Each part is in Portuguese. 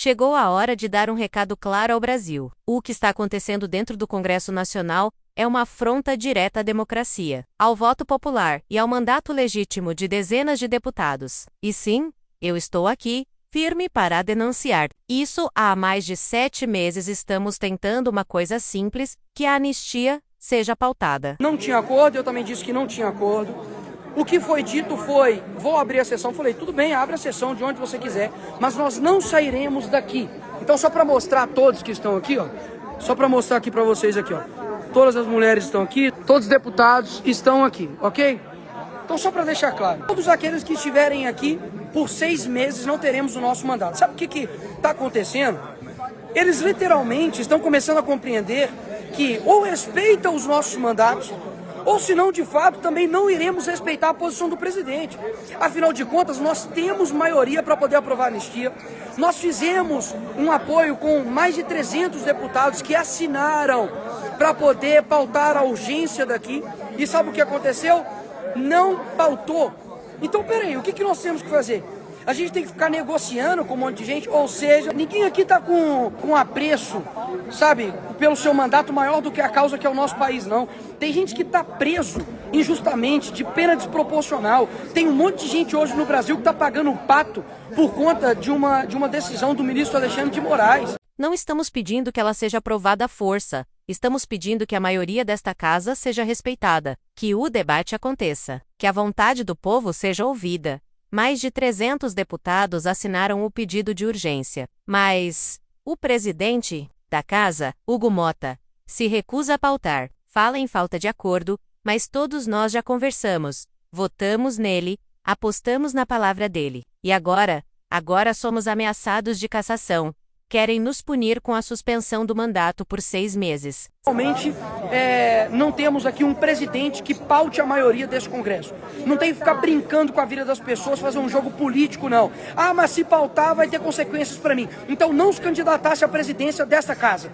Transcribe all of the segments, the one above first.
Chegou a hora de dar um recado claro ao Brasil. O que está acontecendo dentro do Congresso Nacional é uma afronta direta à democracia, ao voto popular e ao mandato legítimo de dezenas de deputados. E sim, eu estou aqui, firme para denunciar. Isso há mais de 7 meses estamos tentando uma coisa simples, que a anistia seja pautada. Não tinha acordo, eu também disse que não tinha acordo. O que foi dito foi, vou abrir a sessão, falei, tudo bem, abre a sessão de onde você quiser, mas nós não sairemos daqui. Então só para mostrar a todos que estão aqui, ó, só para mostrar aqui para vocês aqui, ó, todas as mulheres estão aqui, todos os deputados estão aqui, ok? Então só para deixar claro, todos aqueles que estiverem aqui, por 6 meses não teremos o nosso mandato. Sabe o que está acontecendo? Eles literalmente estão começando a compreender que ou respeitam os nossos mandatos, ou senão, de fato, também não iremos respeitar a posição do presidente. Afinal de contas, nós temos maioria para poder aprovar a anistia. Nós fizemos um apoio com mais de 300 deputados que assinaram para poder pautar a urgência daqui. E sabe o que aconteceu? Não pautou. Então, peraí, o que nós temos que fazer? A gente tem que ficar negociando com um monte de gente, ou seja, ninguém aqui está com apreço, sabe, pelo seu mandato maior do que a causa que é o nosso país, não. Tem gente que está preso injustamente, de pena desproporcional. Tem um monte de gente hoje no Brasil que está pagando um pato por conta de uma decisão do ministro Alexandre de Moraes. Não estamos pedindo que ela seja aprovada à força. Estamos pedindo que a maioria desta casa seja respeitada, que o debate aconteça, que a vontade do povo seja ouvida. Mais de 300 deputados assinaram o pedido de urgência. Mas o presidente da casa, Hugo Mota, se recusa a pautar. Fala em falta de acordo, mas todos nós já conversamos, votamos nele, apostamos na palavra dele. E agora somos ameaçados de cassação. Querem nos punir com a suspensão do mandato por 6 meses. Realmente, não temos aqui um presidente que paute a maioria desse Congresso. Não tem que ficar brincando com a vida das pessoas, fazer um jogo político, não. Ah, mas se pautar vai ter consequências para mim. Então não se candidatasse à presidência desta casa.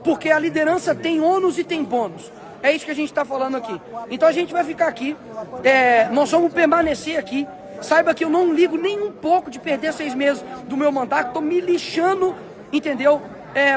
Porque a liderança tem ônus e tem bônus. É isso que a gente está falando aqui. Então a gente vai ficar aqui, nós vamos permanecer aqui. Saiba que eu não ligo nem um pouco de perder 6 meses do meu mandato, estou me lixando, entendeu?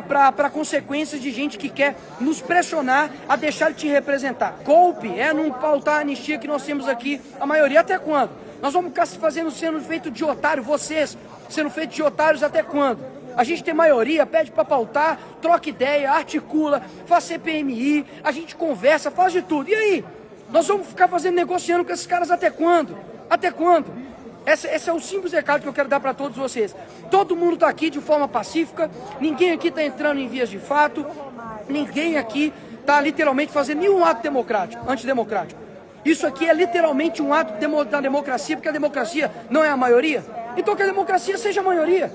Para consequências de gente que quer nos pressionar a deixar de te representar. Golpe é não pautar a anistia que nós temos aqui, a maioria até quando? Nós vamos ficar sendo feito de otário, vocês sendo feitos de otários até quando? A gente tem maioria, pede para pautar, troca ideia, articula, faz CPMI, a gente conversa, faz de tudo. E aí? Nós vamos ficar negociando com esses caras até quando? Até quando? Esse é o simples recado que eu quero dar para todos vocês. Todo mundo está aqui de forma pacífica, ninguém aqui está entrando em vias de fato, ninguém aqui está literalmente fazendo nenhum ato democrático, antidemocrático. Isso aqui é literalmente um ato da democracia, porque a democracia não é a maioria. Então que a democracia seja a maioria.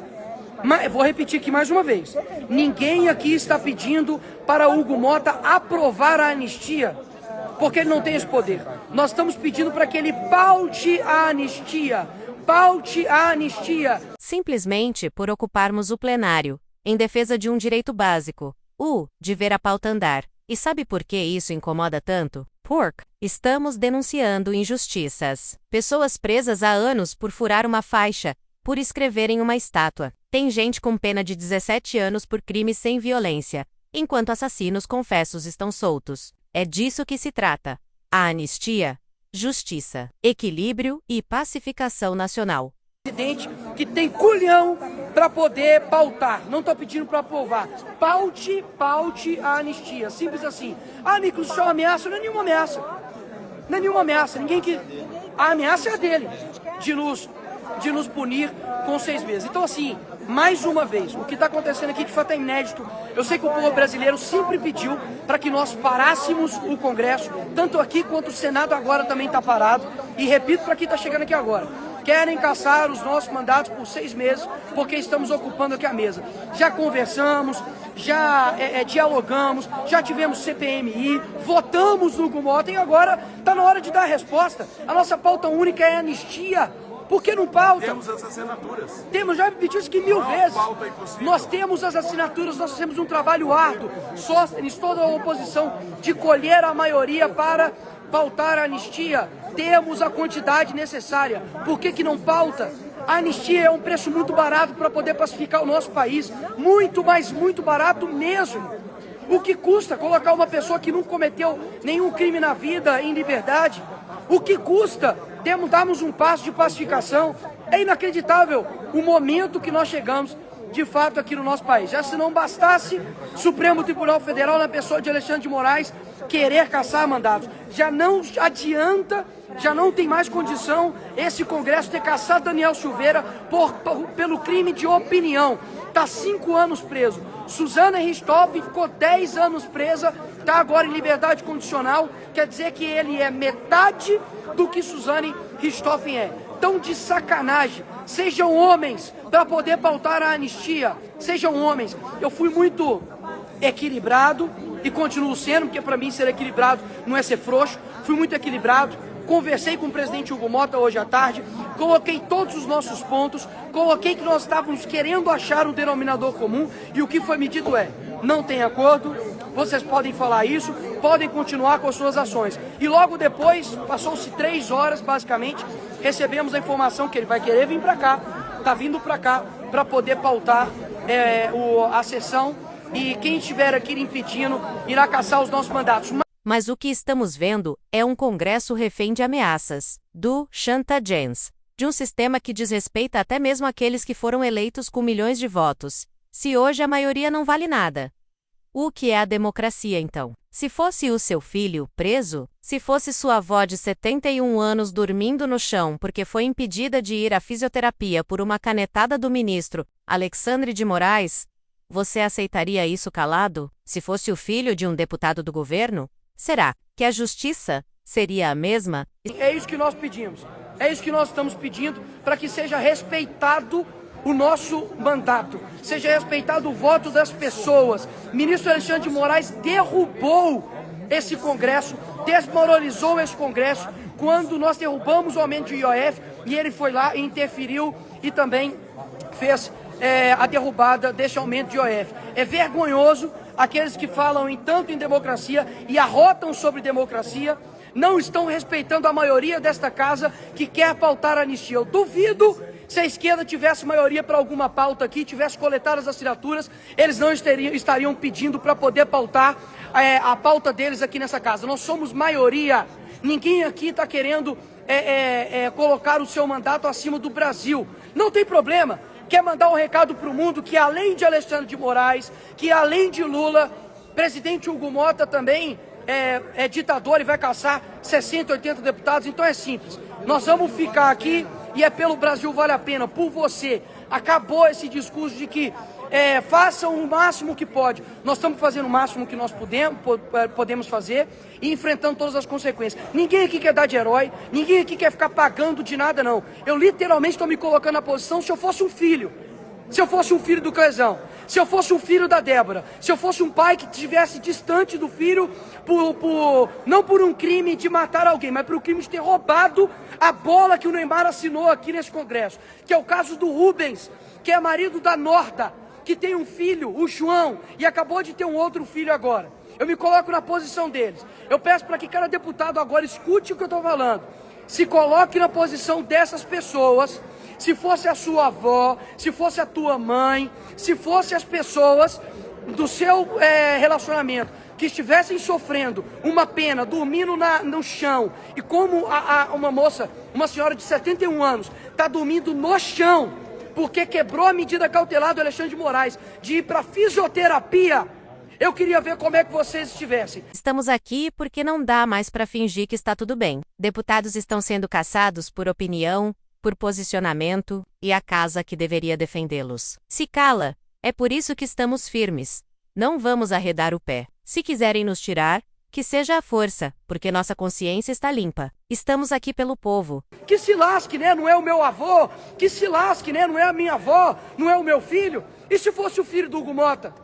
Mas, vou repetir aqui mais uma vez, ninguém aqui está pedindo para Hugo Mota aprovar a anistia, porque ele não tem esse poder. Nós estamos pedindo para que ele paute a anistia. Paute a anistia. Simplesmente por ocuparmos o plenário, em defesa de um direito básico, o de ver a pauta andar. E sabe por que isso incomoda tanto? Porque estamos denunciando injustiças. Pessoas presas há anos por furar uma faixa, por escreverem uma estátua. Tem gente com pena de 17 anos por crimes sem violência, enquanto assassinos confessos estão soltos. É disso que se trata. A anistia, justiça, equilíbrio e pacificação nacional. Presidente que tem culhão para poder pautar, não estou pedindo para aprovar. Paute a anistia, simples assim. Ah, Nicolas, isso é uma ameaça? Não é nenhuma ameaça. Não é nenhuma ameaça, a ameaça é a dele, de nos punir com 6 meses. Então assim, mais uma vez, o que está acontecendo aqui de fato é inédito. Eu sei que o povo brasileiro sempre pediu para que nós parássemos o Congresso, tanto aqui quanto o Senado agora também está parado. E repito para quem está chegando aqui agora, querem cassar os nossos mandatos por 6 meses, porque estamos ocupando aqui a mesa. Já conversamos, já dialogamos, já tivemos CPMI, votamos no Hugo Mota e agora está na hora de dar a resposta. A nossa pauta única é anistia. Por que não pauta? Temos as assinaturas. Temos, já repetiu isso aqui 1000 vezes. Nós temos as assinaturas, nós temos um trabalho árduo, sóstenes toda a oposição de colher a maioria para pautar a anistia. Temos a quantidade necessária. Por que não pauta? A anistia é um preço muito barato para poder pacificar o nosso país. Muito, mas muito barato mesmo. O que custa colocar uma pessoa que não cometeu nenhum crime na vida em liberdade? O que custa darmos um passo de pacificação? É inacreditável o momento que nós chegamos, de fato, aqui no nosso país. Já se não bastasse Supremo Tribunal Federal, na pessoa de Alexandre de Moraes, querer caçar mandatos. Já não adianta, já não tem mais condição esse Congresso ter caçado Daniel Silveira pelo crime de opinião. Está 5 anos preso. Suzana Richthofen ficou 10 anos presa, está agora em liberdade condicional. Quer dizer que ele é metade do que Suzane Richthofen é. Tão de sacanagem. Sejam homens para poder pautar a anistia. Sejam homens. Eu fui muito equilibrado e continuo sendo, porque para mim ser equilibrado não é ser frouxo. Fui muito equilibrado. Conversei com o presidente Hugo Mota hoje à tarde, coloquei todos os nossos pontos, coloquei que nós estávamos querendo achar um denominador comum e o que foi me dito é: não tem acordo, vocês podem falar isso, podem continuar com as suas ações. E logo depois, passou-se 3 horas basicamente, recebemos a informação que ele vai querer vir para cá, está vindo para cá para poder pautar a sessão e quem estiver aqui impedindo irá caçar os nossos mandatos. Mas o que estamos vendo é um Congresso refém de ameaças, do chantagens, de um sistema que desrespeita até mesmo aqueles que foram eleitos com milhões de votos. Se hoje a maioria não vale nada. O que é a democracia, então? Se fosse o seu filho preso, se fosse sua avó de 71 anos dormindo no chão porque foi impedida de ir à fisioterapia por uma canetada do ministro Alexandre de Moraes, você aceitaria isso calado? Se fosse o filho de um deputado do governo? Será que a justiça seria a mesma? É isso que nós pedimos. É isso que nós estamos pedindo para que seja respeitado o nosso mandato, seja respeitado o voto das pessoas. O ministro Alexandre de Moraes derrubou esse Congresso, desmoralizou esse Congresso quando nós derrubamos o aumento de IOF e ele foi lá e interferiu e também fez a derrubada desse aumento de IOF. É vergonhoso aqueles que falam tanto em democracia e arrotam sobre democracia, não estão respeitando a maioria desta casa que quer pautar a anistia. Eu duvido se a esquerda tivesse maioria para alguma pauta aqui, tivesse coletado as assinaturas, eles não estariam pedindo para poder pautar a pauta deles aqui nessa casa. Nós somos maioria, ninguém aqui está querendo colocar o seu mandato acima do Brasil. Não tem problema. Quer mandar um recado para o mundo que além de Alexandre de Moraes, que além de Lula, presidente Hugo Mota também é ditador e vai caçar 60, 80 deputados. Então é simples, nós vamos ficar aqui e é pelo Brasil vale a pena, por você. Acabou esse discurso de que façam o máximo que pode. Nós estamos fazendo o máximo que nós podemos fazer e enfrentando todas as consequências. Ninguém aqui quer dar de herói, ninguém aqui quer ficar pagando de nada, não. Eu literalmente estou me colocando na posição se eu fosse um filho. Se eu fosse um filho do Clezão, se eu fosse um filho da Débora, se eu fosse um pai que estivesse distante do filho, não por um crime de matar alguém, mas por um crime de ter roubado a bola que o Neymar assinou aqui nesse Congresso, que é o caso do Rubens, que é marido da Norda, que tem um filho, o João, e acabou de ter um outro filho agora. Eu me coloco na posição deles. Eu peço para que cada deputado agora escute o que eu estou falando. Se coloque na posição dessas pessoas. Se fosse a sua avó, se fosse a tua mãe, se fosse as pessoas do seu relacionamento que estivessem sofrendo uma pena, dormindo no chão, e como uma senhora de 71 anos, está dormindo no chão, porque quebrou a medida cautelar do Alexandre de Moraes de ir para fisioterapia, eu queria ver como é que vocês estivessem. Estamos aqui porque não dá mais para fingir que está tudo bem. Deputados estão sendo caçados por opinião, por posicionamento, e a casa que deveria defendê-los se cala. É por isso que estamos firmes. Não vamos arredar o pé. Se quiserem nos tirar, que seja à força, porque nossa consciência está limpa. Estamos aqui pelo povo. Que se lasque, né? Não é o meu avô. Que se lasque, né? Não é a minha avó. Não é o meu filho. E se fosse o filho do Hugo Mota?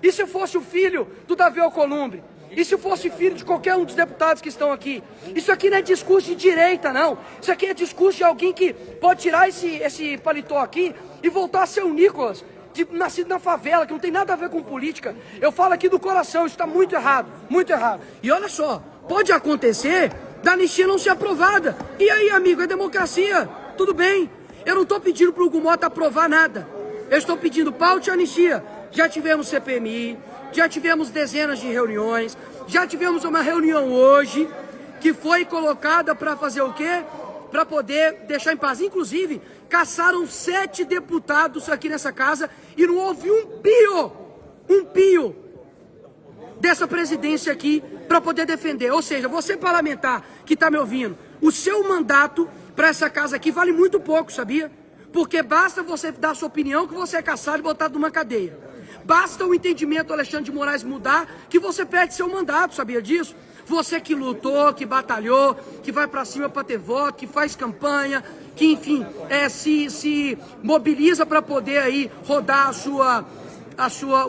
E se fosse o filho do Davi Alcolumbre? E se fosse filho de qualquer um dos deputados que estão aqui? Isso aqui não é discurso de direita, não. Isso aqui é discurso de alguém que pode tirar esse paletó aqui e voltar a ser o Nicolas, nascido na favela, que não tem nada a ver com política. Eu falo aqui do coração, isso está muito errado, muito errado. E olha só, pode acontecer da anistia não ser aprovada. E aí, amigo, é democracia, tudo bem. Eu não estou pedindo para o Hugo Motta aprovar nada. Eu estou pedindo paute a anistia. Já tivemos CPMI, já tivemos dezenas de reuniões, já tivemos uma reunião hoje que foi colocada para fazer o quê? Para poder deixar em paz. Inclusive, caçaram 7 deputados aqui nessa casa e não houve um pio dessa presidência aqui para poder defender. Ou seja, você parlamentar que está me ouvindo, o seu mandato para essa casa aqui vale muito pouco, sabia? Porque basta você dar a sua opinião que você é caçado e botado numa cadeia. Basta o entendimento do Alexandre de Moraes mudar que você perde seu mandato, sabia disso? Você que lutou, que batalhou, que vai para cima para ter voto, que faz campanha, que enfim, se mobiliza para poder aí rodar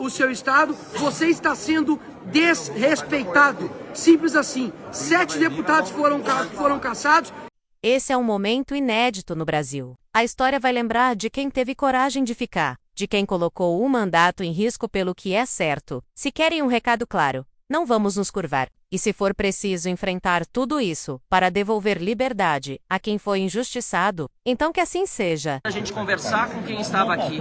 o seu estado, você está sendo desrespeitado. Simples assim. 7 deputados foram caçados. Esse é um momento inédito no Brasil. A história vai lembrar de quem teve coragem de ficar, de quem colocou o mandato em risco pelo que é certo. Se querem um recado claro, não vamos nos curvar. E se for preciso enfrentar tudo isso para devolver liberdade a quem foi injustiçado, então que assim seja. A gente conversar com quem estava aqui.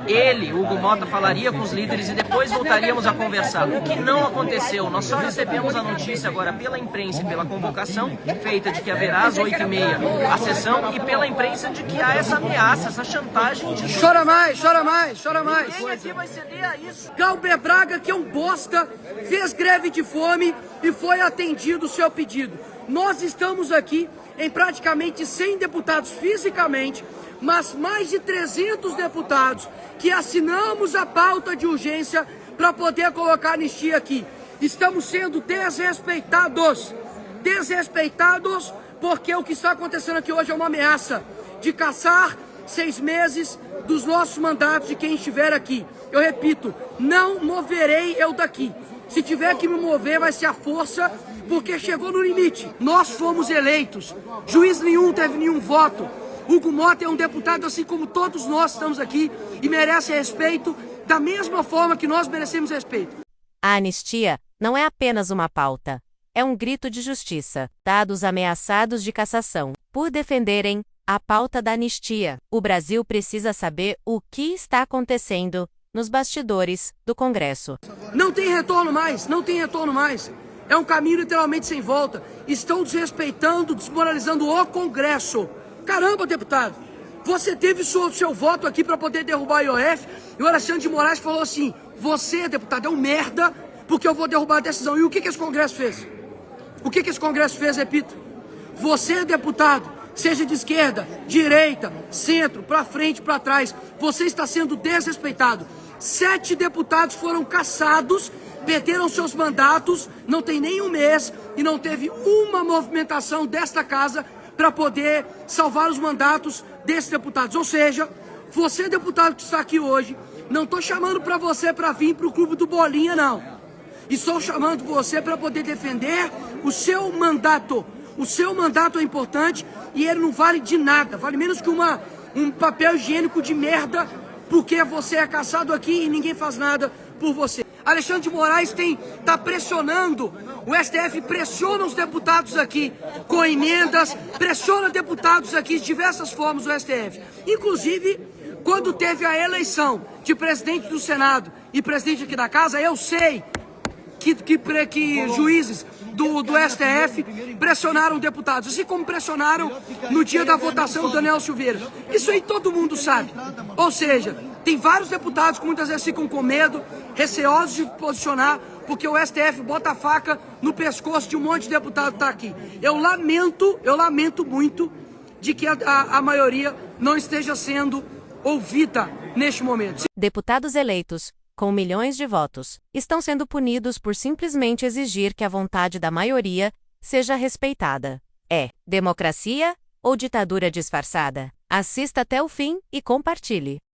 Ele, Hugo Motta, falaria com os líderes e depois voltaríamos a conversar. O que não aconteceu, nós só recebemos a notícia agora pela imprensa e pela convocação feita de que haverá às 8h30 a sessão e pela imprensa de que há essa ameaça, essa chantagem de... Chora mais, chora mais, chora mais. Ninguém aqui vai ceder a isso. Galber Braga, que é um bosta, fez greve de fome e foi atendido o seu pedido. Nós estamos aqui em praticamente 100 deputados fisicamente, mas mais de 300 deputados que assinamos a pauta de urgência para poder colocar anistia aqui. Estamos sendo desrespeitados. Desrespeitados porque o que está acontecendo aqui hoje é uma ameaça de caçar 6 meses dos nossos mandatos de quem estiver aqui. Eu repito, não moverei eu daqui. Se tiver que me mover, vai ser a força, porque chegou no limite. Nós fomos eleitos. Juiz nenhum teve nenhum voto. Hugo Motta é um deputado assim como todos nós estamos aqui e merece respeito da mesma forma que nós merecemos respeito. A anistia não é apenas uma pauta. É um grito de justiça, dados ameaçados de cassação, por defenderem a pauta da anistia. O Brasil precisa saber o que está acontecendo nos bastidores do Congresso. Não tem retorno mais, não tem retorno mais. É um caminho literalmente sem volta. Estão desrespeitando, desmoralizando o Congresso. Caramba, deputado, você teve seu voto aqui para poder derrubar a IOF e o Alexandre de Moraes falou assim, você, deputado, é um merda porque eu vou derrubar a decisão. E o que esse Congresso fez? O que esse Congresso fez, repito? Você, deputado, seja de esquerda, direita, centro, para frente, para trás, você está sendo desrespeitado. 7 deputados foram cassados, perderam seus mandatos, não tem nem um mês e não teve uma movimentação desta casa para poder salvar os mandatos desses deputados. Ou seja, você, deputado que está aqui hoje, não estou chamando para você para vir para o clube do Bolinha, não. Estou chamando você para poder defender o seu mandato. O seu mandato é importante e ele não vale de nada, vale menos que um papel higiênico de merda, porque você é caçado aqui e ninguém faz nada por você. Alexandre de Moraes está pressionando, o STF pressiona os deputados aqui com emendas, pressiona deputados aqui de diversas formas o STF. Inclusive, quando teve a eleição de presidente do Senado e presidente aqui da Casa, eu sei que juízes do STF pressionaram deputados, assim como pressionaram no dia da votação do Daniel Silveira. Isso aí todo mundo sabe. Ou seja, tem vários deputados que muitas vezes ficam com medo, receosos de posicionar, porque o STF bota a faca no pescoço de um monte de deputado que está aqui. Eu lamento muito de que a maioria não esteja sendo ouvida neste momento. Deputados eleitos com milhões de votos, estão sendo punidos por simplesmente exigir que a vontade da maioria seja respeitada. É democracia ou ditadura disfarçada? Assista até o fim e compartilhe.